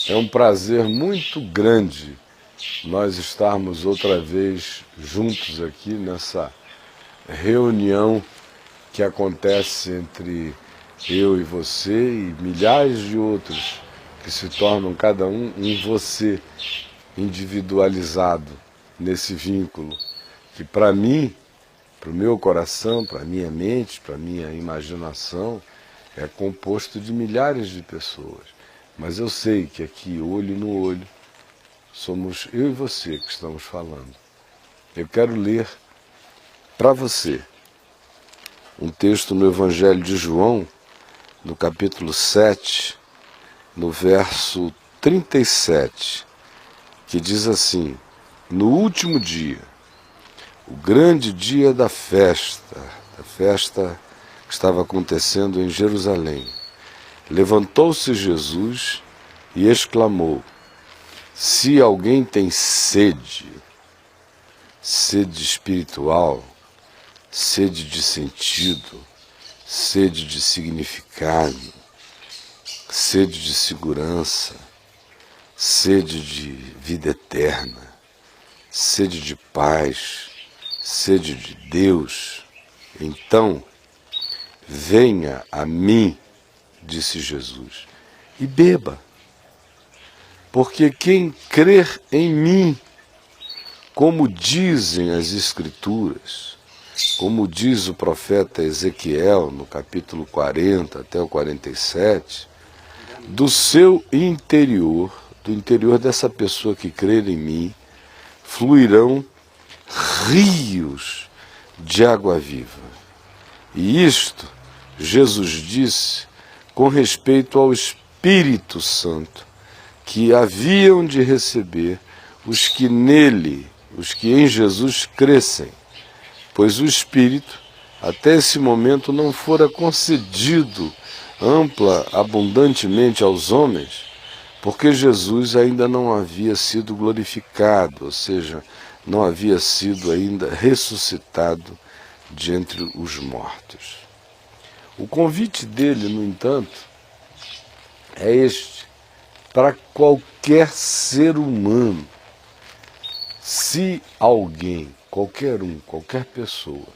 É um prazer muito grande nós estarmos outra vez juntos aqui nessa reunião que acontece entre eu e você e milhares de outros que se tornam cada um você individualizado nesse vínculo que para mim, para o meu coração, para a minha mente, para a minha imaginação, é composto de milhares de pessoas. Mas eu sei que aqui, olho no olho, somos eu e você que estamos falando. Eu quero ler para você um texto no Evangelho de João, no capítulo 7, no verso 37, que diz assim: no último dia, o grande dia da festa que estava acontecendo em Jerusalém, levantou-se Jesus e exclamou: se alguém tem sede espiritual, sede de sentido, sede de significado, sede de segurança, sede de vida eterna, sede de paz, sede de Deus, então venha a mim, disse Jesus, e beba. Porque quem crer em mim, como dizem as Escrituras, como diz o profeta Ezequiel no capítulo 40 até o 47, do seu interior, do interior dessa pessoa que crer em mim, fluirão rios de água viva. E isto Jesus disse com respeito ao Espírito Santo, que haviam de receber os que nele, os que em Jesus crescem, pois o Espírito, até esse momento, não fora concedido ampla, abundantemente aos homens, porque Jesus ainda não havia sido glorificado, ou seja, não havia sido ainda ressuscitado de entre os mortos. O convite dele, no entanto, é este: para qualquer ser humano. Se alguém, qualquer um, qualquer pessoa,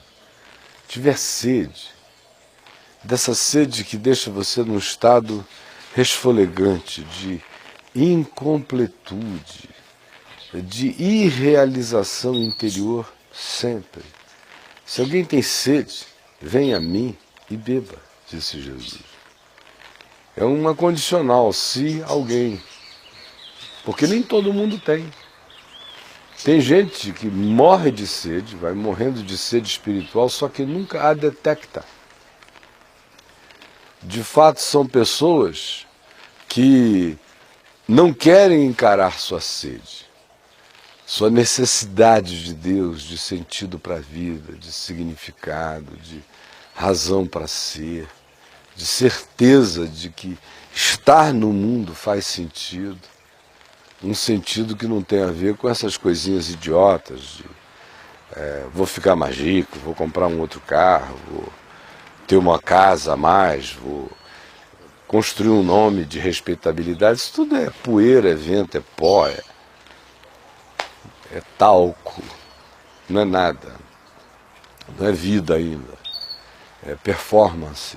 tiver sede, dessa sede que deixa você num estado resfolegante de incompletude, de irrealização interior sempre. Se alguém tem sede, venha a mim e beba, disse Jesus. É uma condicional, se alguém, porque nem todo mundo tem. Tem gente que morre de sede, vai morrendo de sede espiritual, só que nunca a detecta. De fato, são pessoas que não querem encarar sua sede, sua necessidade de Deus, de sentido para a vida, de significado, de razão para ser, de certeza de que estar no mundo faz sentido. Um sentido que não tem a ver com essas coisinhas idiotas de vou ficar mais rico, vou comprar um outro carro, vou ter uma casa a mais, vou construir um nome de respeitabilidade. Isso tudo é poeira, é vento, é pó, é talco, não é nada, não é vida ainda, é performance.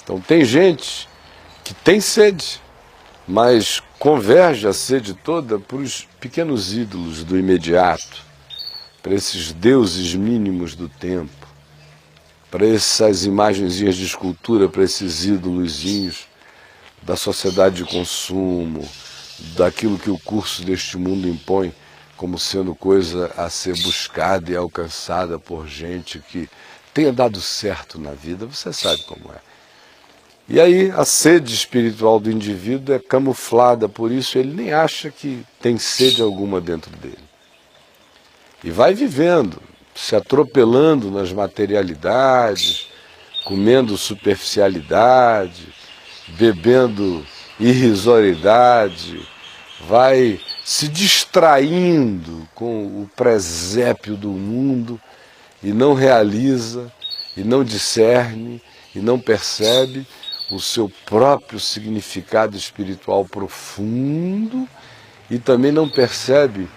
Então tem gente que tem sede, mas converge a sede toda para os pequenos ídolos do imediato, para esses deuses mínimos do tempo, para essas imagenzinhas de escultura, para esses ídolozinhos da sociedade de consumo, daquilo que o curso deste mundo impõe como sendo coisa a ser buscada e alcançada por gente que tenha dado certo na vida. Você sabe como é. E aí a sede espiritual do indivíduo é camuflada, por isso ele nem acha que tem sede alguma dentro dele. E vai vivendo, se atropelando nas materialidades, comendo superficialidade, bebendo irrisoriedade, vai se distraindo com o presépio do mundo e não realiza, e não discerne, e não percebe o seu próprio significado espiritual profundo e também não percebe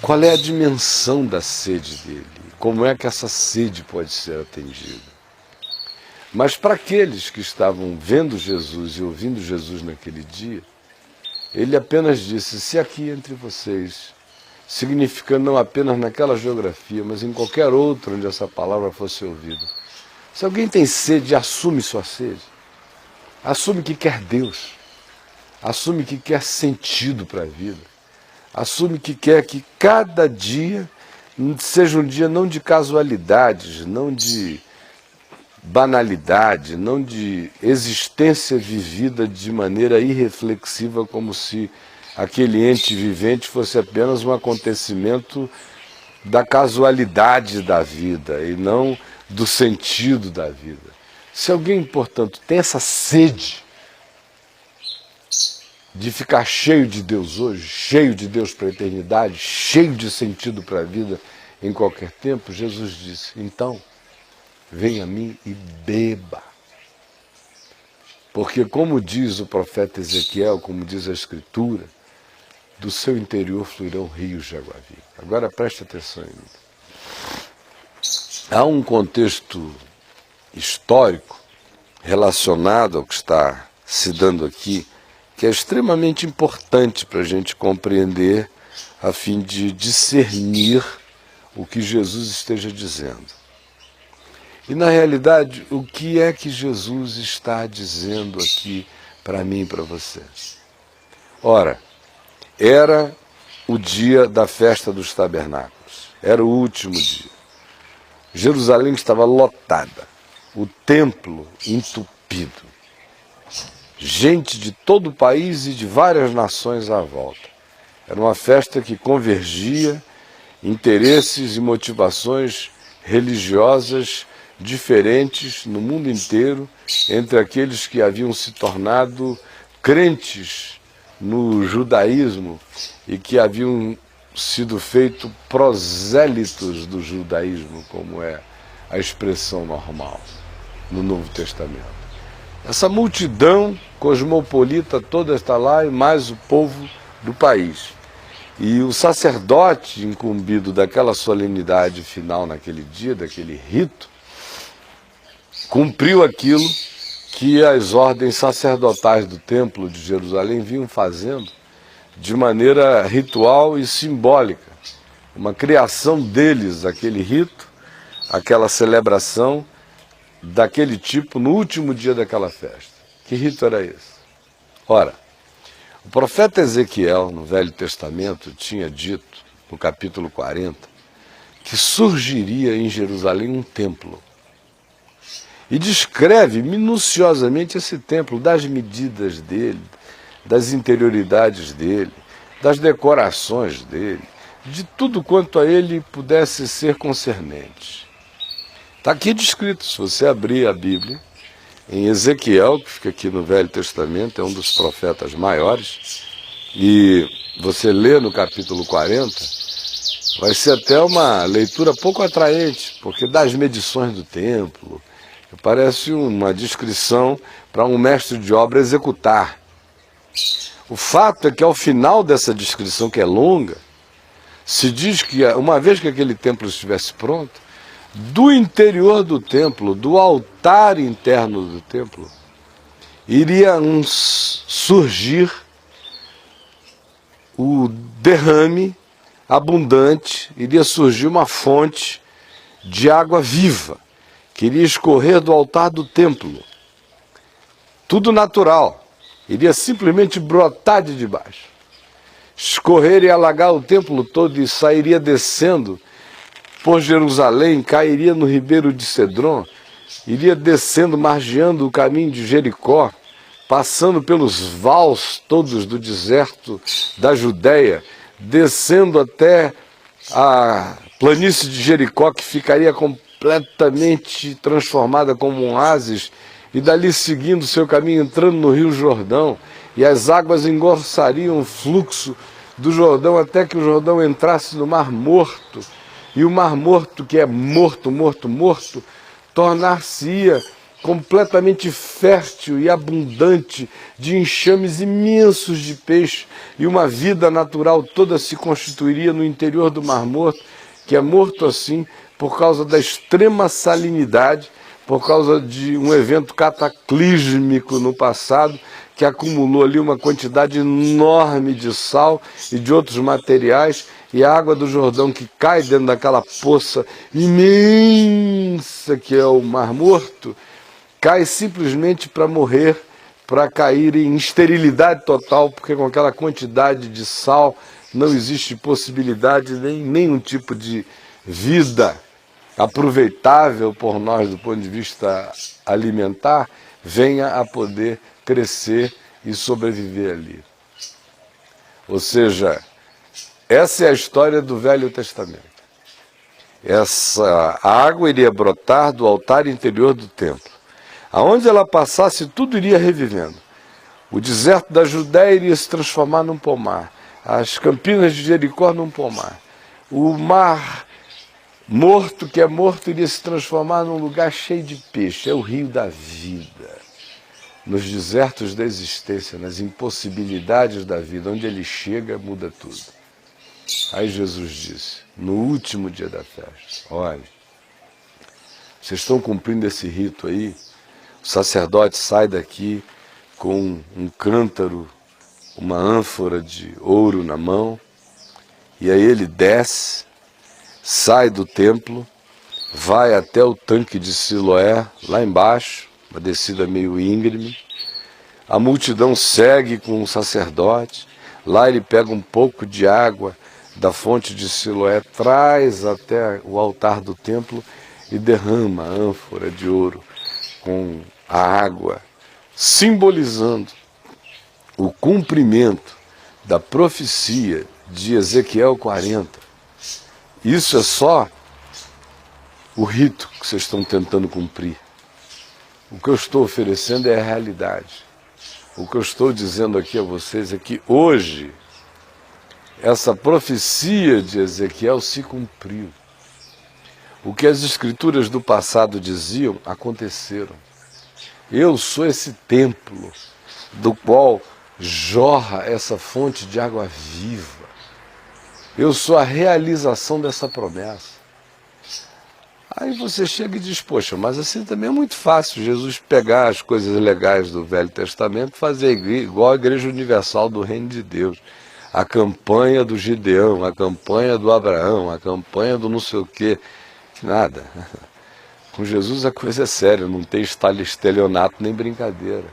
qual é a dimensão da sede dele, como é que essa sede pode ser atendida. Mas para aqueles que estavam vendo Jesus e ouvindo Jesus naquele dia, ele apenas disse: se aqui entre vocês, significando não apenas naquela geografia, mas em qualquer outra onde essa palavra fosse ouvida, se alguém tem sede, assume sua sede, assume que quer Deus, assume que quer sentido para a vida, assume que quer que cada dia seja um dia não de casualidades, não de banalidade, não de existência vivida de maneira irreflexiva, como se aquele ente vivente fosse apenas um acontecimento da casualidade da vida e não do sentido da vida. Se alguém, portanto, tem essa sede de ficar cheio de Deus hoje, cheio de Deus para a eternidade, cheio de sentido para a vida em qualquer tempo, Jesus disse: então, venha a mim e beba. Porque, como diz o profeta Ezequiel, como diz a Escritura, do seu interior fluirão rios de água viva. Agora preste atenção em mim. Há um contexto histórico relacionado ao que está se dando aqui, que é extremamente importante para a gente compreender, a fim de discernir o que Jesus esteja dizendo. E, na realidade, o que é que Jesus está dizendo aqui para mim e para você? Ora, era o dia da festa dos tabernáculos, era o último dia. Jerusalém estava lotada, o templo entupido. Gente de todo o país e de várias nações à volta. Era uma festa que convergia interesses e motivações religiosas diferentes no mundo inteiro entre aqueles que haviam se tornado crentes no judaísmo e que haviam sido feitos prosélitos do judaísmo, como é a expressão normal no Novo Testamento. Essa multidão cosmopolita toda está lá, e mais o povo do país. E o sacerdote incumbido daquela solenidade final naquele dia, daquele rito, cumpriu aquilo que as ordens sacerdotais do templo de Jerusalém vinham fazendo de maneira ritual e simbólica. Uma criação deles, aquele rito, aquela celebração daquele tipo no último dia daquela festa. Que rito era esse? Ora, o profeta Ezequiel, no Velho Testamento, tinha dito, no capítulo 40, que surgiria em Jerusalém um templo. E descreve minuciosamente esse templo, das medidas dele, das interioridades dele, das decorações dele, de tudo quanto a ele pudesse ser concernente. Está aqui descrito, se você abrir a Bíblia, em Ezequiel, que fica aqui no Velho Testamento, é um dos profetas maiores, e você lê no capítulo 40, vai ser até uma leitura pouco atraente, porque das medições do templo, parece uma descrição para um mestre de obra executar. O fato é que ao final dessa descrição, que é longa, se diz que uma vez que aquele templo estivesse pronto, do interior do templo, do altar interno do templo, iria surgir o derrame abundante, iria surgir uma fonte de água viva, que iria escorrer do altar do templo. Tudo natural, iria simplesmente brotar de debaixo, escorrer e alagar o templo todo e sairia descendo por Jerusalém, cairia no ribeiro de Cedron, iria descendo, margeando o caminho de Jericó, passando pelos vales todos do deserto da Judéia, descendo até a planície de Jericó, que ficaria completamente transformada como um oásis, e dali seguindo seu caminho, entrando no Rio Jordão, e as águas engorçariam o fluxo do Jordão até que o Jordão entrasse no Mar Morto, e o Mar Morto, que é morto, tornar-se-ia completamente fértil e abundante, de enxames imensos de peixe, e uma vida natural toda se constituiria no interior do Mar Morto, que é morto assim por causa da extrema salinidade, por causa de um evento cataclísmico no passado, que acumulou ali uma quantidade enorme de sal e de outros materiais, e a água do Jordão que cai dentro daquela poça imensa que é o Mar Morto, cai simplesmente para morrer, para cair em esterilidade total, porque com aquela quantidade de sal não existe possibilidade de nenhum tipo de vida aproveitável por nós do ponto de vista alimentar, venha a poder crescer e sobreviver ali. Ou seja, essa é a história do Velho Testamento. Essa água iria brotar do altar interior do templo. Aonde ela passasse, tudo iria revivendo. O deserto da Judéia iria se transformar num pomar. As campinas de Jericó num pomar. O Mar Morto, que é morto, iria se transformar num lugar cheio de peixe. É o rio da vida. Nos desertos da existência, nas impossibilidades da vida, onde ele chega, muda tudo. Aí Jesus disse, no último dia da festa, olha, vocês estão cumprindo esse rito aí, o sacerdote sai daqui com um cântaro, uma ânfora de ouro na mão, e aí ele desce, sai do templo, vai até o tanque de Siloé, lá embaixo, uma descida meio íngreme, a multidão segue com o sacerdote, lá ele pega um pouco de água da fonte de Siloé, traz até o altar do templo e derrama a ânfora de ouro com a água, simbolizando o cumprimento da profecia de Ezequiel 40. Isso é só o rito que vocês estão tentando cumprir. O que eu estou oferecendo é a realidade. O que eu estou dizendo aqui a vocês é que hoje essa profecia de Ezequiel se cumpriu. O que as escrituras do passado diziam, aconteceram. Eu sou esse templo do qual jorra essa fonte de água viva. Eu sou a realização dessa promessa. Aí você chega e diz, poxa, mas assim também é muito fácil Jesus pegar as coisas legais do Velho Testamento e fazer igual a Igreja Universal do Reino de Deus. A campanha do Gideão, a campanha do Abraão, a campanha do não sei o quê. Nada. Com Jesus a coisa é séria, não tem estelionato nem brincadeira.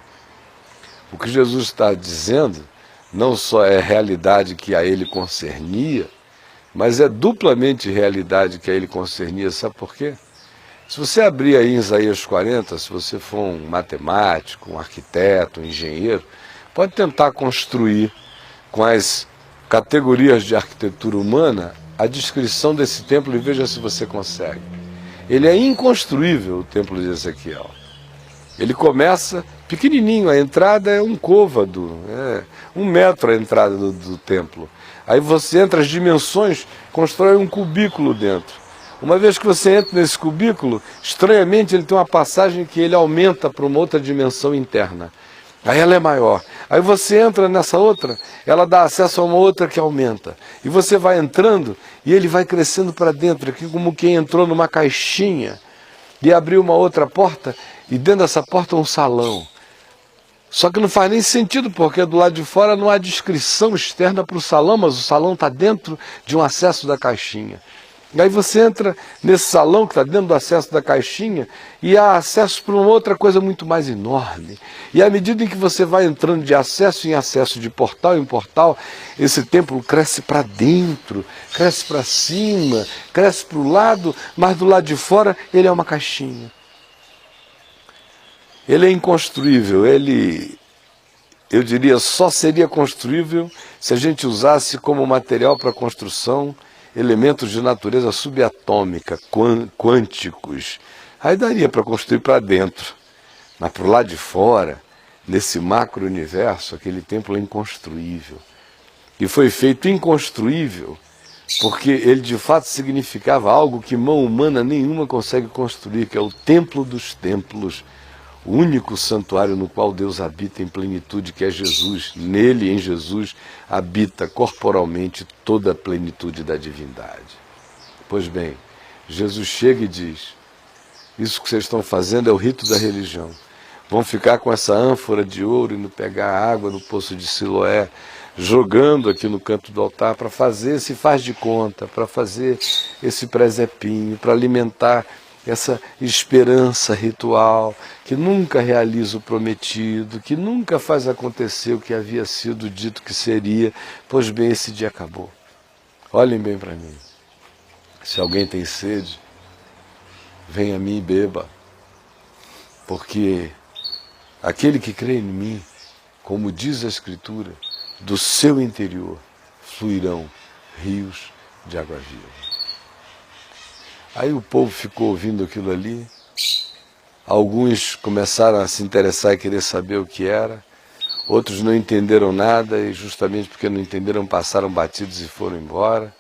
O que Jesus está dizendo não só é realidade que a ele concernia, mas é duplamente realidade que a ele concernia. Sabe por quê? Se você abrir aí em Isaías 40, se você for um matemático, um arquiteto, um engenheiro, pode tentar construir com as categorias de arquitetura humana a descrição desse templo e veja se você consegue. Ele é inconstruível, o templo de Ezequiel. Ele começa pequenininho, a entrada é um côvado, 1 metro a entrada do templo. Aí você entra as dimensões, constrói um cubículo dentro. Uma vez que você entra nesse cubículo, estranhamente ele tem uma passagem que ele aumenta para uma outra dimensão interna. Aí ela é maior. Aí você entra nessa outra, ela dá acesso a uma outra que aumenta. E você vai entrando e ele vai crescendo para dentro, aqui como quem entrou numa caixinha e abriu uma outra porta e dentro dessa porta um salão. Só que não faz nem sentido, porque do lado de fora não há descrição externa para o salão, mas o salão está dentro de um acesso da caixinha. E aí você entra nesse salão que está dentro do acesso da caixinha e há acesso para uma outra coisa muito mais enorme. E à medida em que você vai entrando de acesso em acesso, de portal em portal, esse templo cresce para dentro, cresce para cima, cresce para o lado, mas do lado de fora ele é uma caixinha. Ele é inconstruível, eu diria, só seria construível se a gente usasse como material para construção elementos de natureza subatômica, quânticos. Aí daria para construir para dentro, mas para o lado de fora, nesse macro-universo, aquele templo é inconstruível. E foi feito inconstruível porque ele de fato significava algo que mão humana nenhuma consegue construir, que é o templo dos templos, o único santuário no qual Deus habita em plenitude, que é Jesus. Nele, em Jesus, habita corporalmente toda a plenitude da divindade. Pois bem, Jesus chega e diz: isso que vocês estão fazendo é o rito da religião. Vão ficar com essa ânfora de ouro e não pegar água no poço de Siloé, jogando aqui no canto do altar para fazer esse faz de conta, para fazer esse presepinho, para alimentar essa esperança ritual que nunca realiza o prometido, que nunca faz acontecer o que havia sido dito que seria. Pois bem, esse dia acabou. Olhem bem para mim. Se alguém tem sede, venha a mim e beba, porque aquele que crê em mim, como diz a Escritura, do seu interior fluirão rios de água viva. Aí o povo ficou ouvindo aquilo ali, alguns começaram a se interessar e querer saber o que era, outros não entenderam nada e justamente porque não entenderam passaram batidos e foram embora.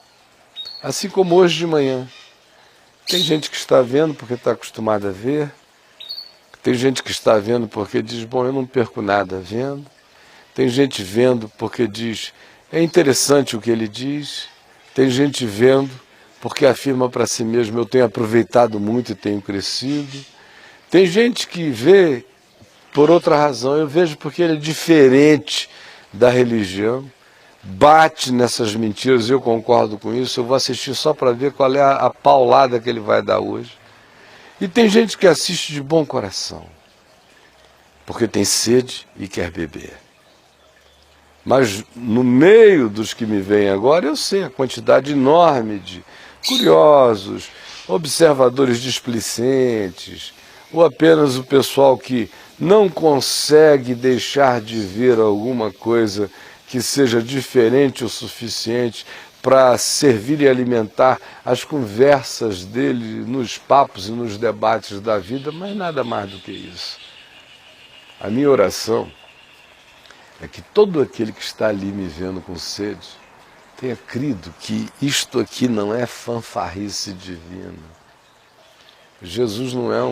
Assim como hoje de manhã, tem gente que está vendo porque está acostumada a ver, tem gente que está vendo porque diz, bom, eu não perco nada vendo, tem gente vendo porque diz, é interessante o que ele diz, tem gente vendo porque afirma para si mesmo, eu tenho aproveitado muito e tenho crescido. Tem gente que vê por outra razão, eu vejo porque ele é diferente da religião, bate nessas mentiras, eu concordo com isso, eu vou assistir só para ver qual é a paulada que ele vai dar hoje. E tem gente que assiste de bom coração, porque tem sede e quer beber. Mas no meio dos que me veem agora, eu sei a quantidade enorme de curiosos, observadores displicentes, ou apenas o pessoal que não consegue deixar de ver alguma coisa que seja diferente o suficiente para servir e alimentar as conversas dele nos papos e nos debates da vida, mas nada mais do que isso. A minha oração é que todo aquele que está ali me vendo com sede tenha crido que isto aqui não é fanfarrice divina. Jesus não é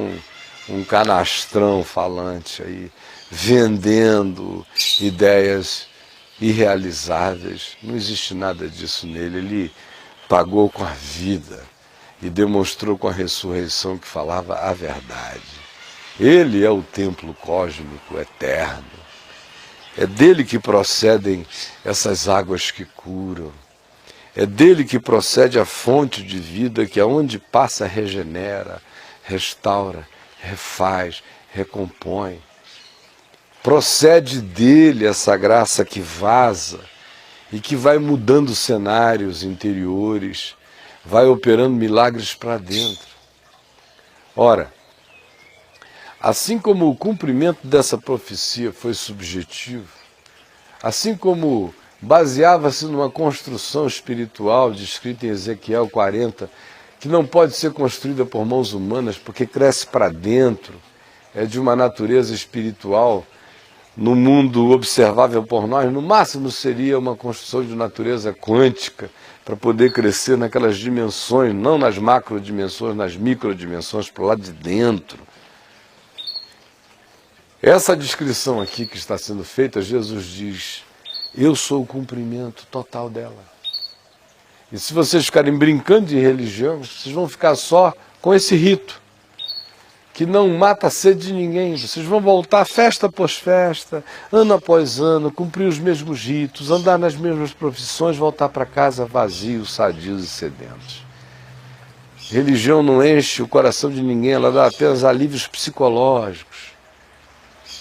um canastrão falante aí, vendendo ideias irrealizáveis. Não existe nada disso nele. Ele pagou com a vida e demonstrou com a ressurreição que falava a verdade. Ele é o templo cósmico eterno. É dele que procedem essas águas que curam. É dele que procede a fonte de vida que aonde passa regenera, restaura, refaz, recompõe. Procede dele essa graça que vaza e que vai mudando cenários interiores, vai operando milagres para dentro. Ora, assim como o cumprimento dessa profecia foi subjetivo, assim como baseava-se numa construção espiritual descrita em Ezequiel 40, que não pode ser construída por mãos humanas porque cresce para dentro, é de uma natureza espiritual, no mundo observável por nós, no máximo seria uma construção de natureza quântica para poder crescer naquelas dimensões, não nas macrodimensões, nas microdimensões, para lá de dentro. Essa descrição aqui que está sendo feita, Jesus diz, eu sou o cumprimento total dela. E se vocês ficarem brincando de religião, vocês vão ficar só com esse rito, que não mata a sede de ninguém. Vocês vão voltar festa após festa, ano após ano, cumprir os mesmos ritos, andar nas mesmas profissões, voltar para casa vazios, sadios e sedentos. Religião não enche o coração de ninguém, ela dá apenas alívios psicológicos.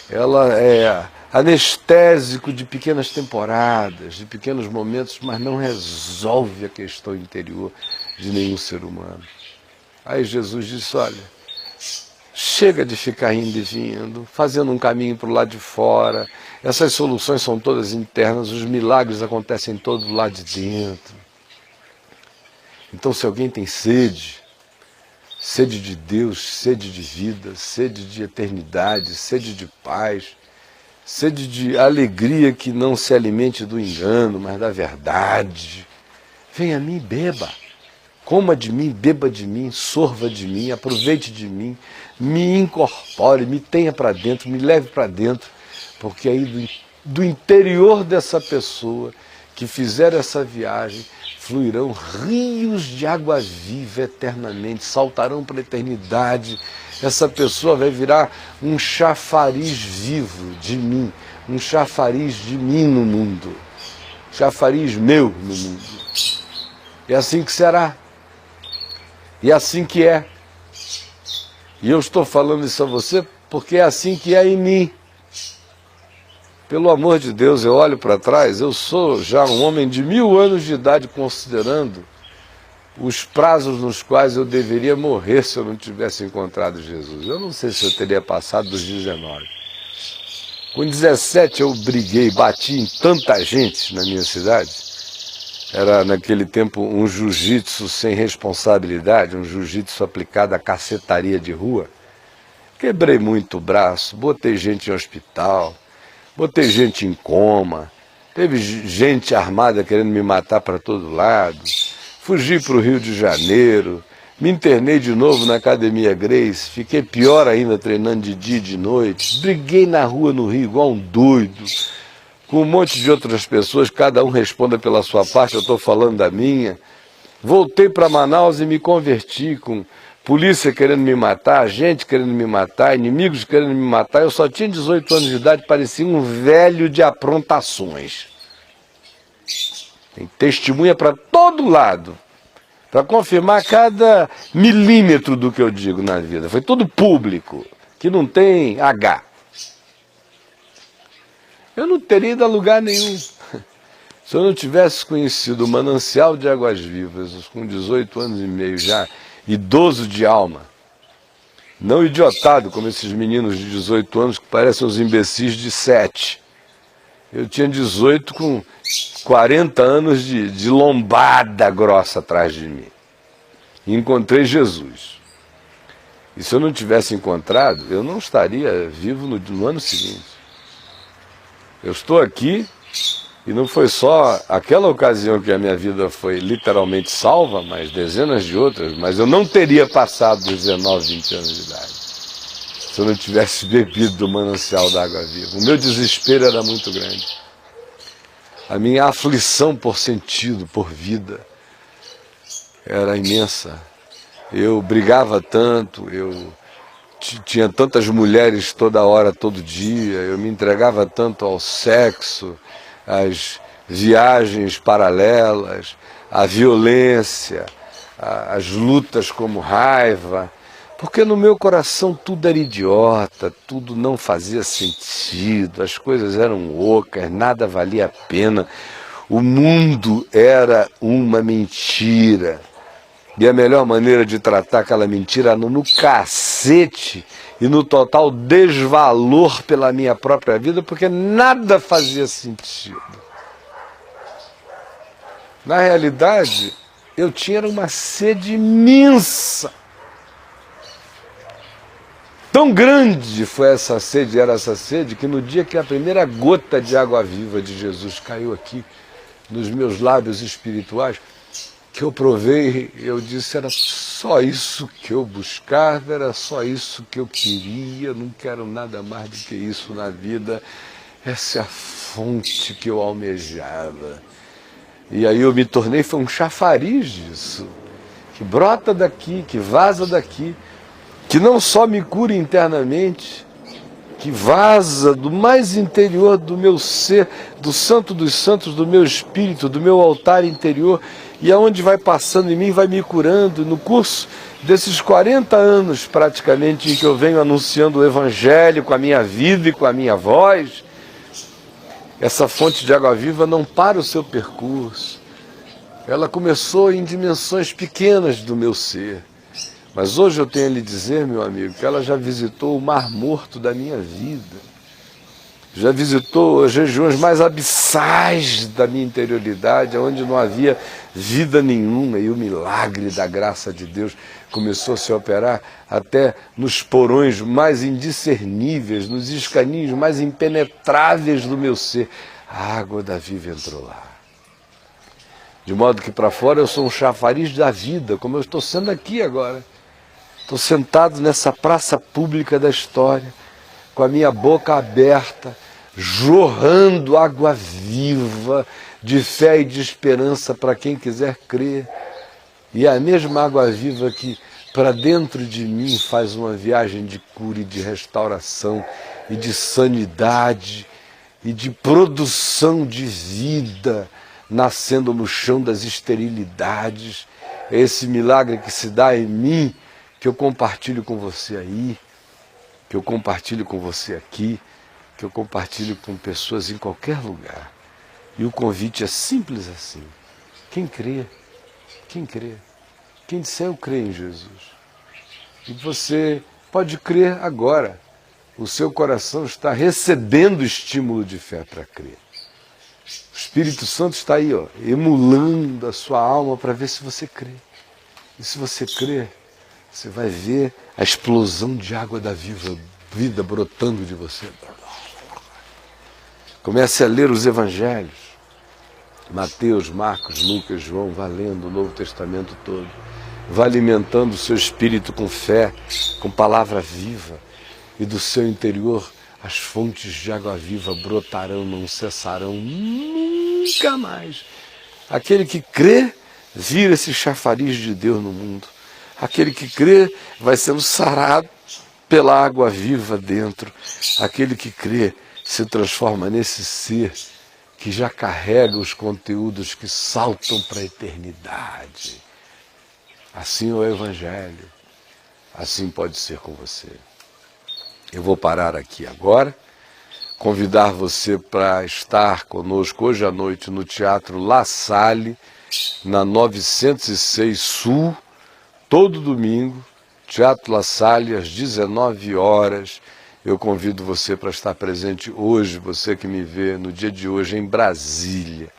Ela é anestésico de pequenas temporadas, de pequenos momentos, mas não resolve a questão interior de nenhum ser humano. Aí Jesus disse, olha, chega de ficar indo e vindo, fazendo um caminho para o lado de fora, essas soluções são todas internas, os milagres acontecem todo lá de dentro. Então se alguém tem sede de Deus, sede de vida, sede de eternidade, sede de paz, sede de alegria que não se alimente do engano, mas da verdade, venha a mim e beba. Coma de mim, beba de mim, sorva de mim, aproveite de mim, me incorpore, me tenha para dentro, me leve para dentro, porque aí do interior dessa pessoa que fizer essa viagem, fluirão rios de água viva eternamente, saltarão para a eternidade. Essa pessoa vai virar um chafariz vivo de mim, um chafariz de mim no mundo, chafariz meu no mundo. É assim que será, e é assim que é. E eu estou falando isso a você porque é assim que é em mim. Pelo amor de Deus, eu olho para trás, eu sou já um homem de 1000 anos de idade, considerando os prazos nos quais eu deveria morrer se eu não tivesse encontrado Jesus. Eu não sei se eu teria passado dos 19. Com 17 eu briguei, bati em tanta gente na minha cidade. Era naquele tempo um jiu-jitsu sem responsabilidade, um jiu-jitsu aplicado à cacetaria de rua. Quebrei muito o braço, botei gente em hospital, botei gente em coma, teve gente armada querendo me matar para todo lado, fugi para o Rio de Janeiro, me internei de novo na Academia Grace, fiquei pior ainda treinando de dia e de noite, briguei na rua no Rio igual um doido, com um monte de outras pessoas, cada um responda pela sua parte, eu estou falando da minha. Voltei para Manaus e me converti, com polícia querendo me matar, gente querendo me matar, inimigos querendo me matar. Eu só tinha 18 anos de idade, parecia um velho de aprontações. Tem testemunha para todo lado, para confirmar cada milímetro do que eu digo na vida. Foi tudo público, que não tem H. Eu não teria ido a lugar nenhum se eu não tivesse conhecido o manancial de águas vivas, com 18 anos e meio já, idoso de alma, não idiotado como esses meninos de 18 anos que parecem uns imbecis de 7. Eu tinha 18 com 40 anos de lombada grossa atrás de mim. E encontrei Jesus. E se eu não tivesse encontrado, eu não estaria vivo no ano seguinte. Eu estou aqui, e não foi só aquela ocasião que a minha vida foi literalmente salva, mas dezenas de outras, mas eu não teria passado dos 19, 20 anos de idade, se eu não tivesse bebido do manancial da água viva. O meu desespero era muito grande. A minha aflição por sentido, por vida, era imensa. Eu brigava tanto, eu tinha tantas mulheres toda hora, todo dia, eu me entregava tanto ao sexo, às viagens paralelas, à violência, às lutas como raiva, porque no meu coração tudo era idiota, tudo não fazia sentido, as coisas eram ocas, nada valia a pena, o mundo era uma mentira. E a melhor maneira de tratar aquela mentira era no cacete e no total desvalor pela minha própria vida, porque nada fazia sentido. Na realidade, eu tinha uma sede imensa. Tão grande foi essa sede, era essa sede, que no dia que a primeira gota de água viva de Jesus caiu aqui nos meus lábios espirituais, que eu provei, eu disse, era só isso que eu buscava, era só isso que eu queria, não quero nada mais do que isso na vida, essa é a fonte que eu almejava. E aí eu me tornei, foi um chafariz disso, que brota daqui, que vaza daqui, que não só me cura internamente, que vaza do mais interior do meu ser, do santo dos santos, do meu espírito, do meu altar interior, e aonde vai passando em mim, vai me curando. No curso desses 40 anos, praticamente, em que eu venho anunciando o Evangelho com a minha vida e com a minha voz, essa fonte de água viva não para o seu percurso. Ela começou em dimensões pequenas do meu ser. Mas hoje eu tenho a lhe dizer, meu amigo, que ela já visitou o mar morto da minha vida. Já visitou as regiões mais abissais da minha interioridade, onde não havia vida nenhuma, e o milagre da graça de Deus começou a se operar até nos porões mais indiscerníveis, nos escaninhos mais impenetráveis do meu ser. A água da vida entrou lá. De modo que para fora eu sou um chafariz da vida, como eu estou sendo aqui agora. Estou sentado nessa praça pública da história, com a minha boca aberta, jorrando água viva de fé e de esperança para quem quiser crer. E é a mesma água viva que para dentro de mim faz uma viagem de cura e de restauração e de sanidade e de produção de vida, nascendo no chão das esterilidades. É esse milagre que se dá em mim, que eu compartilho com você aí, que eu compartilho com você aqui, que eu compartilho com pessoas em qualquer lugar. E o convite é simples assim. Quem crê, quem crê, quem disser eu creio em Jesus. E você pode crer agora. O seu coração está recebendo estímulo de fé para crer. O Espírito Santo está aí, ó, emulando a sua alma para ver se você crê. E se você crer, você vai ver a explosão de água da vida brotando de você. Comece a ler os evangelhos. Mateus, Marcos, Lucas, João, vá lendo o Novo Testamento todo. Vá alimentando o seu espírito com fé, com palavra viva. E do seu interior as fontes de água viva brotarão, não cessarão nunca mais. Aquele que crê, vira esse chafariz de Deus no mundo. Aquele que crê vai sendo sarado pela água viva dentro. Aquele que crê se transforma nesse ser que já carrega os conteúdos que saltam para a eternidade. Assim é o Evangelho. Assim pode ser com você. Eu vou parar aqui agora, convidar você para estar conosco hoje à noite no Teatro La Salle, na 906 Sul, todo domingo, Teatro La Salle, às 19 horas. Eu convido você para estar presente hoje, você que me vê no dia de hoje em Brasília.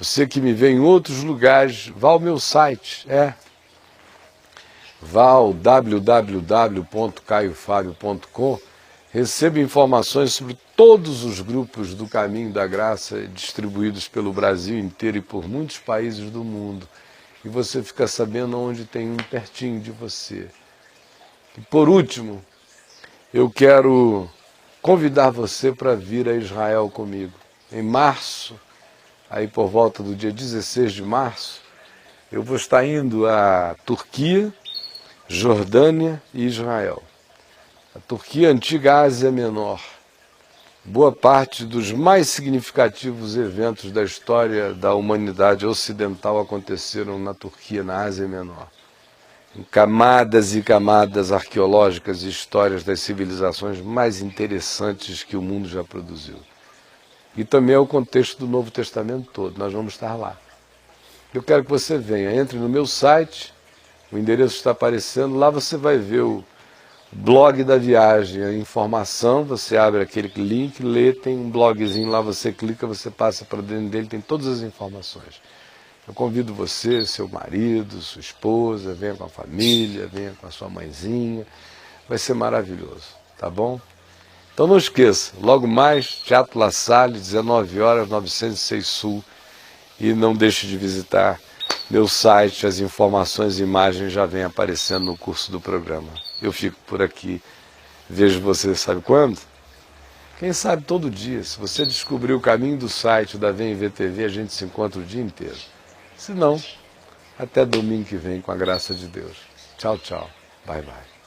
Você que me vê em outros lugares, vá ao meu site, vá ao www.caiofabio.com, receba informações sobre todos os grupos do Caminho da Graça distribuídos pelo Brasil inteiro e por muitos países do mundo. E você fica sabendo onde tem um pertinho de você. E por último, eu quero convidar você para vir a Israel comigo. Em março, aí por volta do dia 16 de março, eu vou estar indo à Turquia, Jordânia e Israel. A Turquia, antiga Ásia Menor. Boa parte dos mais significativos eventos da história da humanidade ocidental aconteceram na Turquia, na Ásia Menor. Em camadas e camadas arqueológicas e histórias das civilizações mais interessantes que o mundo já produziu. E também é o contexto do Novo Testamento todo. Nós vamos estar lá. Eu quero que você venha, entre no meu site, o endereço está aparecendo, lá você vai ver o blog da viagem, a informação, você abre aquele link, lê, tem um blogzinho lá, você clica, você passa para dentro dele, tem todas as informações. Eu convido você, seu marido, sua esposa, venha com a família, venha com a sua mãezinha, vai ser maravilhoso, tá bom? Então não esqueça, logo mais, Teatro La Salle, 19 horas, 906 Sul, e não deixe de visitar meu site, as informações e imagens já vêm aparecendo no curso do programa. Eu fico por aqui. Vejo você, sabe quando? Quem sabe todo dia. Se você descobrir o caminho do site da VMV TV, a gente se encontra o dia inteiro. Se não, até domingo que vem, com a graça de Deus. Tchau, tchau. Bye, bye.